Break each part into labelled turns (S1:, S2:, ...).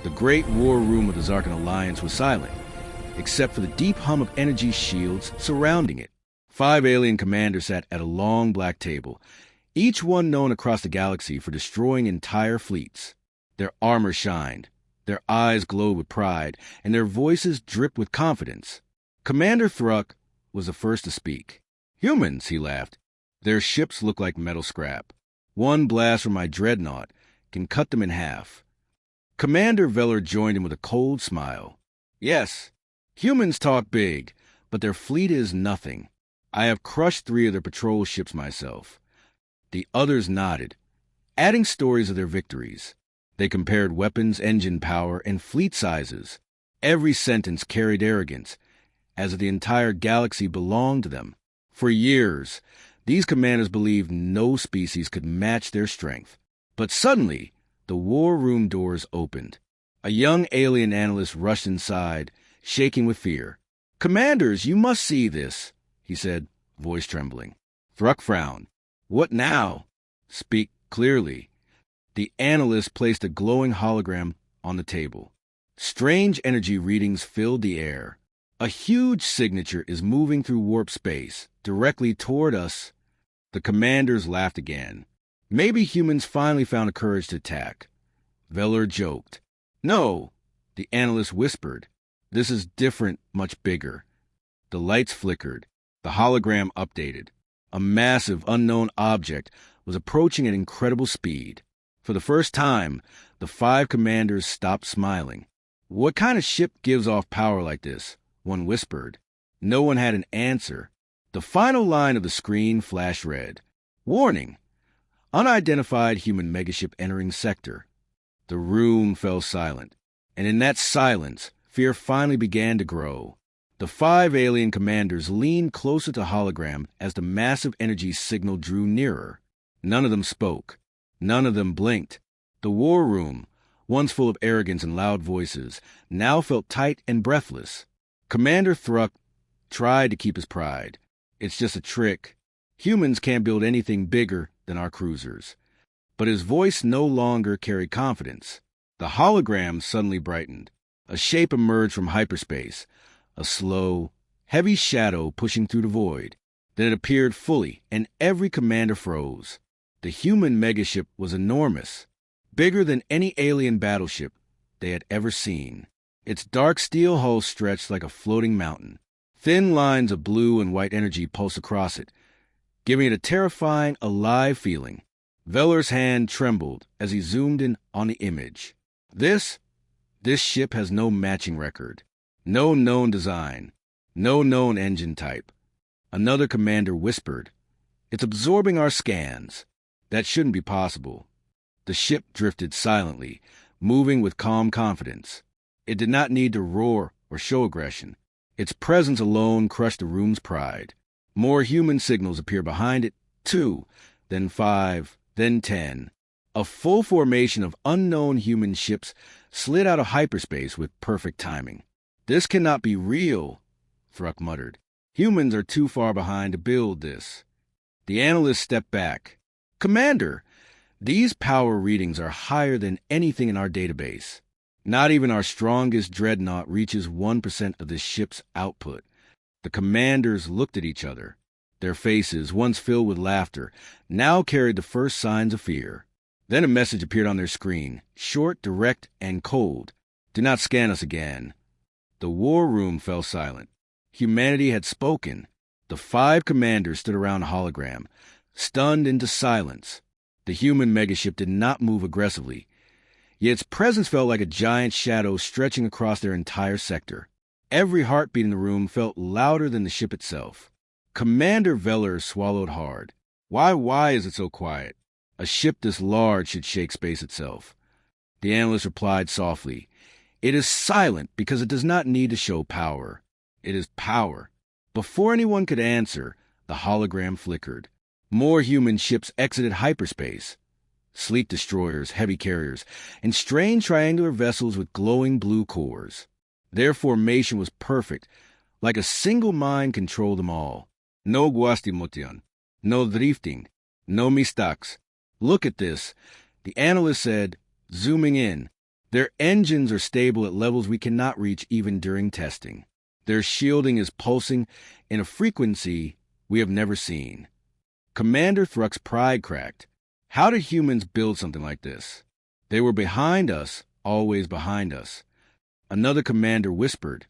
S1: The great war room of the Zarkan Alliance was silent, except for the deep hum of energy shields surrounding it. 5 alien commanders sat at a long black table, each one known across the galaxy for destroying entire fleets. Their armor shined, their eyes glowed with pride, and their voices dripped with confidence. Commander Thruck was the first to speak. "Humans," he laughed. "Their ships look like metal scrap. One blast from my dreadnought can cut them in half." Commander Veller joined him with a cold smile. "Yes, humans talk big, but their fleet is nothing. I have crushed 3 of their patrol ships myself." The others nodded, adding stories of their victories. They compared weapons, engine power, and fleet sizes. Every sentence carried arrogance, as if the entire galaxy belonged to them. For years, these commanders believed no species could match their strength. But suddenly, the war room doors opened. A young alien analyst rushed inside, shaking with fear. "Commanders, you must see this," he said, voice trembling. Thruck frowned. "What now?" "Speak clearly." The analyst placed a glowing hologram on the table. Strange energy readings filled the air. "A huge signature is moving through warp space, directly toward us." The commanders laughed again. Maybe humans finally found the courage to attack. Veller joked. "No," the analyst whispered. "This is different, much bigger." The lights flickered. The hologram updated. A massive, unknown object was approaching at incredible speed. For the first time, the 5 commanders stopped smiling. "What kind of ship gives off power like this?" one whispered. No one had an answer. The final line of the screen flashed red. "Warning! Unidentified human megaship entering sector." The room fell silent, and in that silence, fear finally began to grow. The 5 alien commanders leaned closer to hologram as the massive energy signal drew nearer. None of them spoke. None of them blinked. The war room, once full of arrogance and loud voices, now felt tight and breathless. Commander Thruck tried to keep his pride. "It's just a trick. Humans can't build anything bigger than our cruisers." But his voice no longer carried confidence. The hologram suddenly brightened. A shape emerged from hyperspace. A slow, heavy shadow pushing through the void. Then it appeared fully, and every commander froze. The human megaship was enormous, bigger than any alien battleship they had ever seen. Its dark steel hull stretched like a floating mountain. Thin lines of blue and white energy pulsed across it, giving it a terrifying, alive feeling. Veller's hand trembled as he zoomed in on the image. This ship has no matching record. No known design. No known engine type. Another commander whispered, "It's absorbing our scans. That shouldn't be possible." The ship drifted silently, moving with calm confidence. It did not need to roar or show aggression. Its presence alone crushed the room's pride. More human signals appeared behind it, 2, then 5, then 10. A full formation of unknown human ships slid out of hyperspace with perfect timing. "This cannot be real," Thruck muttered. "Humans are too far behind to build this." The analyst stepped back. "Commander, these power readings are higher than anything in our database. Not even our strongest dreadnought reaches 1% of this ship's output." The commanders looked at each other. Their faces, once filled with laughter, now carried the first signs of fear. Then a message appeared on their screen, short, direct, and cold. "Do not scan us again." The war room fell silent. Humanity had spoken. The 5 commanders stood around the hologram, stunned into silence. The human megaship did not move aggressively, yet its presence felt like a giant shadow stretching across their entire sector. Every heartbeat in the room felt louder than the ship itself. Commander Veller swallowed hard. Why is it so quiet? A ship this large should shake space itself." The analyst replied softly, "It is silent because it does not need to show power. It is power." Before anyone could answer, the hologram flickered. More human ships exited hyperspace. Sleek destroyers, heavy carriers, and strange triangular vessels with glowing blue cores. Their formation was perfect, like a single mind controlled them all. No guastimotion, no drifting, no mistakes. "Look at this," the analyst said, zooming in. Their engines are stable at levels we cannot reach even during testing. Their shielding is pulsing in a frequency we have never seen. Commander Thruck's pride cracked. How did humans build something like this? They were behind us, always behind us. Another commander whispered.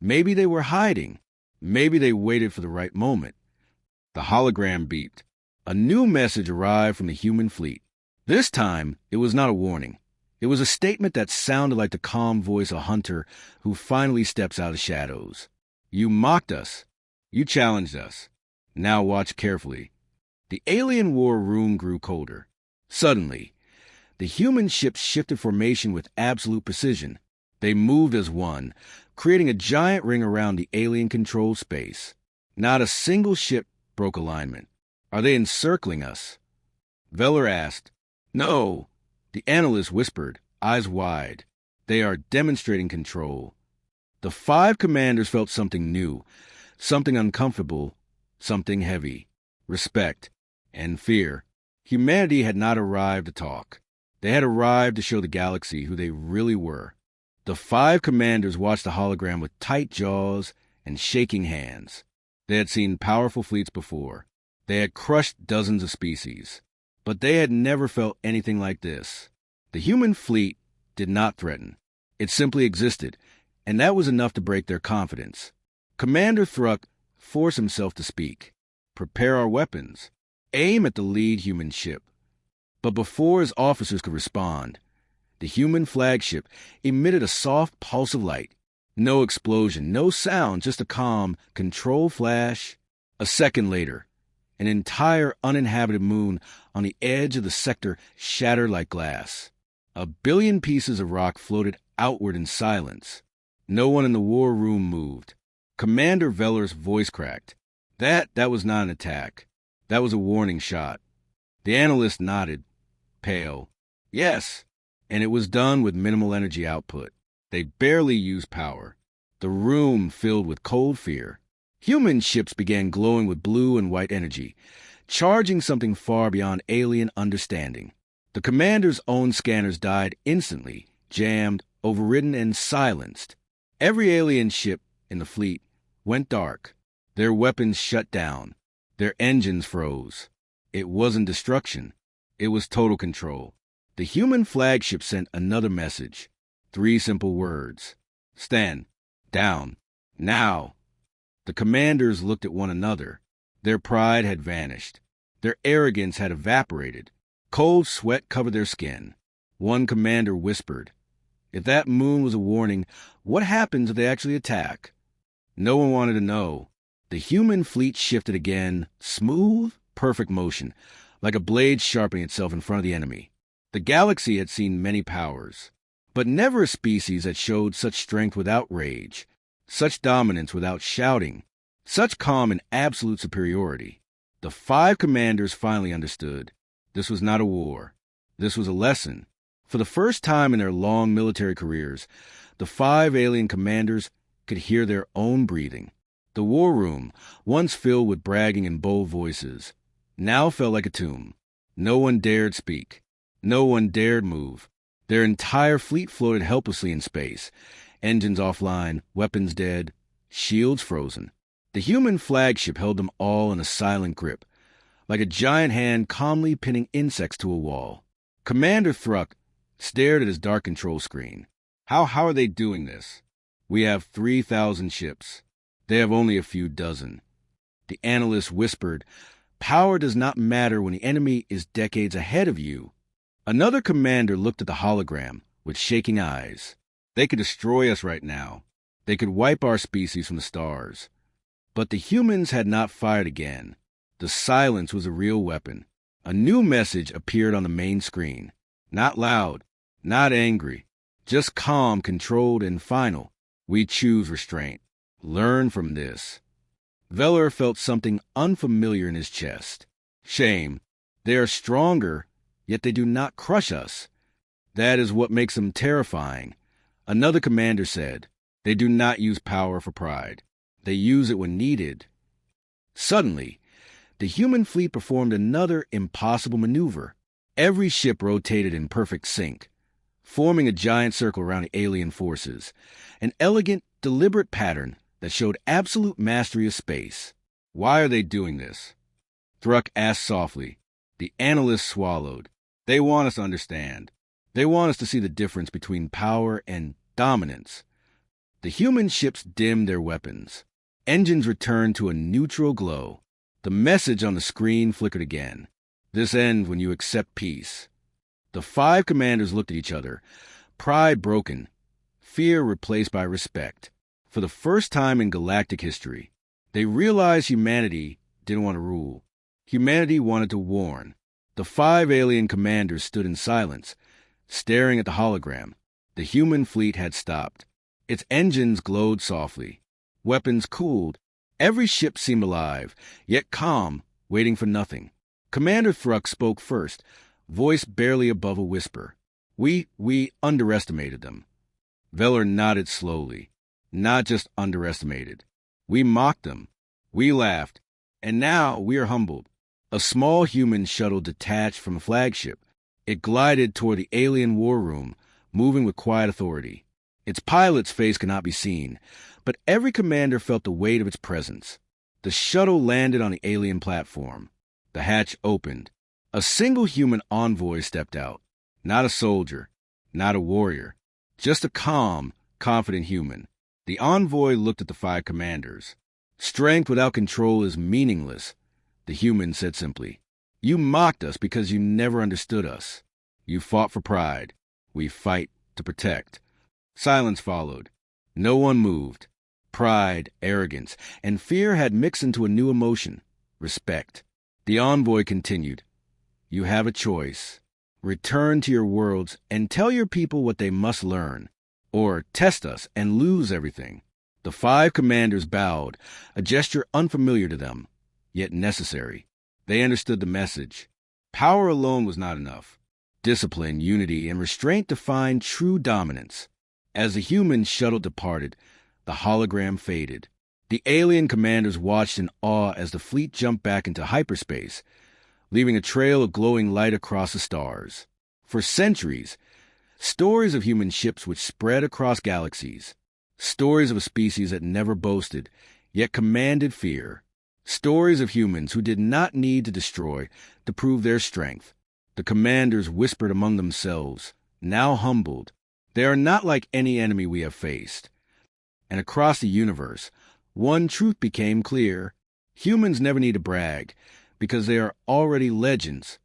S1: Maybe they were hiding. Maybe they waited for the right moment. The hologram beeped. A new message arrived from the human fleet. This time, it was not a warning. It was a statement that sounded like the calm voice of a hunter who finally steps out of the shadows. You mocked us. You challenged us. Now watch carefully. The alien war room grew colder. Suddenly, the human ships shifted formation with absolute precision. They moved as one, creating a giant ring around the alien-controlled space. Not a single ship broke alignment. Are they encircling us? Veller asked. No. The analyst whispered, eyes wide. They are demonstrating control. The 5 commanders felt something new, something uncomfortable, something heavy. Respect and fear. Humanity had not arrived to talk. They had arrived to show the galaxy who they really were. The 5 commanders watched the hologram with tight jaws and shaking hands. They had seen powerful fleets before. They had crushed dozens of species. But they had never felt anything like this. The human fleet did not threaten. It simply existed, and that was enough to break their confidence. Commander Thruck forced himself to speak. Prepare our weapons. Aim at the lead human ship. But before his officers could respond, the human flagship emitted a soft pulse of light. No explosion, no sound, just a calm control flash. A second later, an entire uninhabited moon on the edge of the sector shattered like glass. 1 billion pieces of rock floated outward in silence. No one in the war room moved. Commander Veller's voice cracked. That was not an attack. That was a warning shot. The analyst nodded, pale. Yes, and it was done with minimal energy output. They barely used power. The room filled with cold fear. Human ships began glowing with blue and white energy, charging something far beyond alien understanding. The commander's own scanners died instantly, jammed, overridden, and silenced. Every alien ship in the fleet went dark. Their weapons shut down. Their engines froze. It wasn't destruction. It was total control. The human flagship sent another message. 3 simple words. Stand. Down. Now. The commanders looked at one another. Their pride had vanished. Their arrogance had evaporated. Cold sweat covered their skin. One commander whispered, if that moon was a warning, what happens if they actually attack? No one wanted to know. The human fleet shifted again, smooth, perfect motion, like a blade sharpening itself in front of the enemy. The galaxy had seen many powers, but never a species that showed such strength without rage, such dominance without shouting, such calm and absolute superiority. The 5 commanders finally understood. This was not a war. This was a lesson. For the first time in their long military careers, the 5 alien commanders could hear their own breathing. The war room, once filled with bragging and bold voices, now felt like a tomb. No one dared speak. No one dared move. Their entire fleet floated helplessly in space, engines offline, weapons dead, shields frozen. The human flagship held them all in a silent grip, like a giant hand calmly pinning insects to a wall. Commander Thruck stared at his dark control screen. How are they doing this? We have 3,000 ships. They have only a few dozen. The analyst whispered, power does not matter when the enemy is decades ahead of you. Another commander looked at the hologram with shaking eyes. They could destroy us right now. They could wipe our species from the stars. But the humans had not fired again. The silence was a real weapon. A new message appeared on the main screen. Not loud, not angry, just calm, controlled, and final. We choose restraint. Learn from this. Veller felt something unfamiliar in his chest. Shame. They are stronger, yet they do not crush us. That is what makes them terrifying. Another commander said, they do not use power for pride. They use it when needed. Suddenly, the human fleet performed another impossible maneuver. Every ship rotated in perfect sync. forming a giant circle around the alien forces, an elegant, deliberate pattern that showed absolute mastery of space. Why are they doing this? Thruck asked softly. The analyst swallowed. They want us to understand. They want us to see the difference between power and dominance. The human ships dimmed their weapons. Engines returned to a neutral glow. The message on the screen flickered again. This ends when you accept peace. The 5 commanders looked at each other, pride broken, fear replaced by respect. For the first time in galactic history, they realized humanity didn't want to rule. Humanity wanted to warn. The 5 alien commanders stood in silence, staring at the hologram. The human fleet had stopped. Its engines glowed softly. Weapons cooled. Every ship seemed alive, yet calm, waiting for nothing. Commander Thruck spoke first, voice barely above a whisper. We underestimated them. Veller nodded slowly. Not just underestimated. We mocked them. We laughed. And now we are humbled. A small human shuttle detached from a flagship. It glided toward the alien war room, moving with quiet authority. Its pilot's face could not be seen, but every commander felt the weight of its presence. The shuttle landed on the alien platform. The hatch opened. A single human envoy stepped out. Not a soldier, not a warrior, just a calm, confident human. The envoy looked at the 5 commanders. Strength without control is meaningless, the human said simply. You mocked us because you never understood us. You fought for pride. We fight to protect. Silence followed. No one moved. Pride, arrogance, and fear had mixed into a new emotion, respect. The envoy continued. You have a choice. Return to your worlds and tell your people what they must learn, or test us and lose everything. The 5 commanders bowed, a gesture unfamiliar to them, yet necessary. They understood the message. Power alone was not enough. Discipline, unity, and restraint defined true dominance. As the human shuttle departed, the hologram faded. The alien commanders watched in awe as the fleet jumped back into hyperspace, leaving a trail of glowing light across the stars. For centuries, stories of human ships which spread across galaxies. Stories of a species that never boasted, yet commanded fear. Stories of humans who did not need to destroy to prove their strength. The commanders whispered among themselves, now humbled. They are not like any enemy we have faced. And across the universe, one truth became clear. Humans never need to brag, because they are already legends,